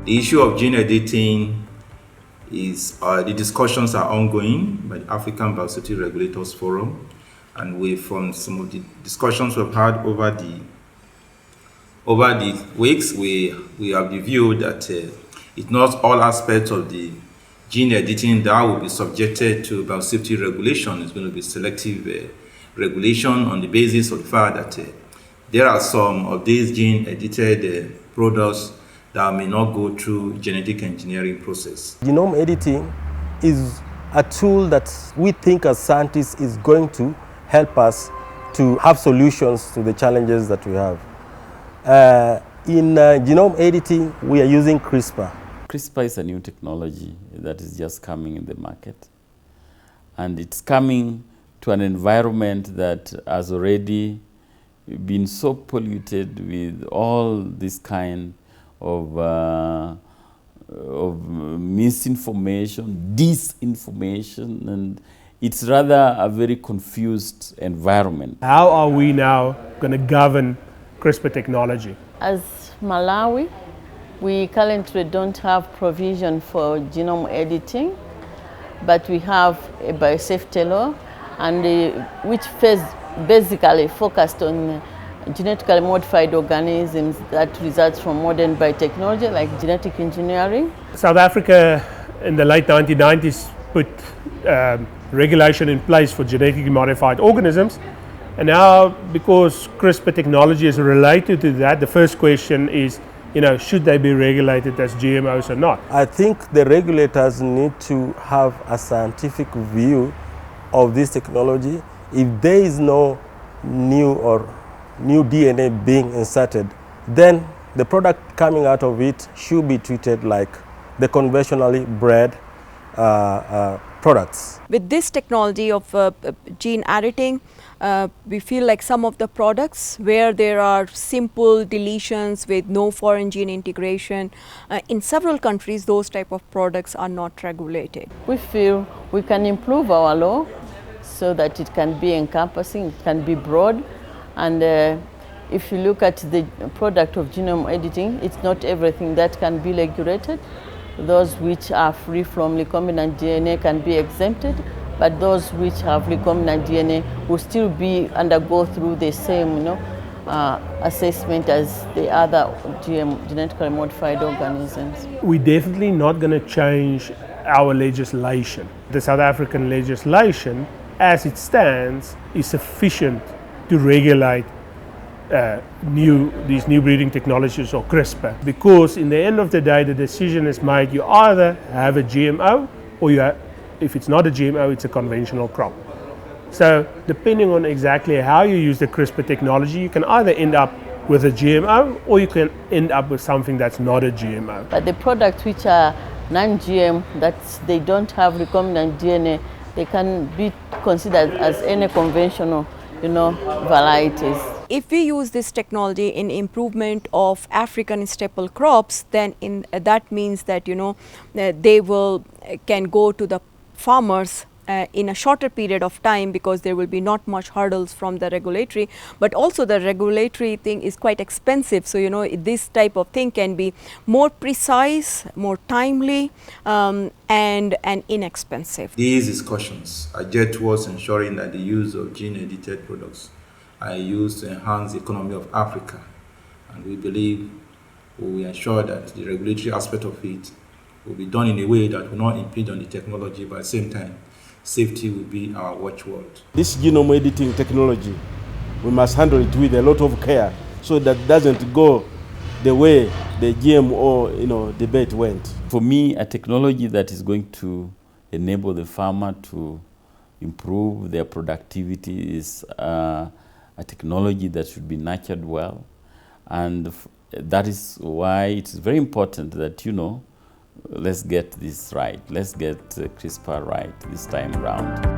The issue of gene editing is the discussions are ongoing by the African Biosafety Regulators Forum, and from some of the discussions we've had over the weeks, we have reviewed that it's not all aspects of the gene editing that will be subjected to biosafety regulation. It's going to be selective regulation on the basis of the fact that there are some of these gene edited products that may not go through genetic engineering process. Genome editing is a tool that we think as scientists is going to help us to have solutions to the challenges that we have. In genome editing, we are using CRISPR. CRISPR is a new technology that is just coming in the market. And it's coming to an environment that has already been so polluted with all this kind of misinformation, disinformation, and it's rather a very confused environment. How are we now going to govern CRISPR technology? As Malawi, we currently don't have provision for genome editing, but we have a biosafety law, and which basically focused on genetically modified organisms that results from modern biotechnology like genetic engineering. South Africa in the late 1990s put regulation in place for genetically modified organisms, and now because CRISPR technology is related to that, the first question is, should they be regulated as GMOs or not? I think the regulators need to have a scientific view of this technology. If there is no new DNA being inserted, then the product coming out of it should be treated like the conventionally bred products. With this technology of gene editing, we feel like some of the products where there are simple deletions with no foreign gene integration, in several countries those type of products are not regulated. We feel we can improve our law so that it can be encompassing, it can be broad, and if you look at the product of genome editing, it's not everything that can be regulated. Those which are free from recombinant DNA can be exempted, but those which have recombinant DNA will still undergo through the same assessment as the other genetically modified organisms. We're definitely not going to change our legislation. The South African legislation, as it stands, is sufficient to regulate these new breeding technologies or CRISPR, because in the end of the day the decision is made, you either have a GMO or if it's not a GMO, it's a conventional crop. So depending on exactly how you use the CRISPR technology, you can either end up with a GMO or you can end up with something that's not a GMO. But the products which are non-GM, they don't have recombinant DNA, they can be considered as any conventional varieties. If we use this technology in improvement of African staple crops, then that means that they can go to the farmers in a shorter period of time, because there will be not much hurdles from the regulatory, but also the regulatory thing is quite expensive. So this type of thing can be more precise, more timely, and inexpensive. These discussions are geared towards ensuring that the use of gene-edited products are used to enhance the economy of Africa, and we believe we will ensure that the regulatory aspect of it will be done in a way that will not impede on the technology, but at the same time, safety will be our watchword. This genome editing technology, we must handle it with a lot of care so that it doesn't go the way the GMO debate went. For me, a technology that is going to enable the farmer to improve their productivity is a technology that should be nurtured well, and that is why it's very important that let's get this right. Let's get CRISPR right this time around.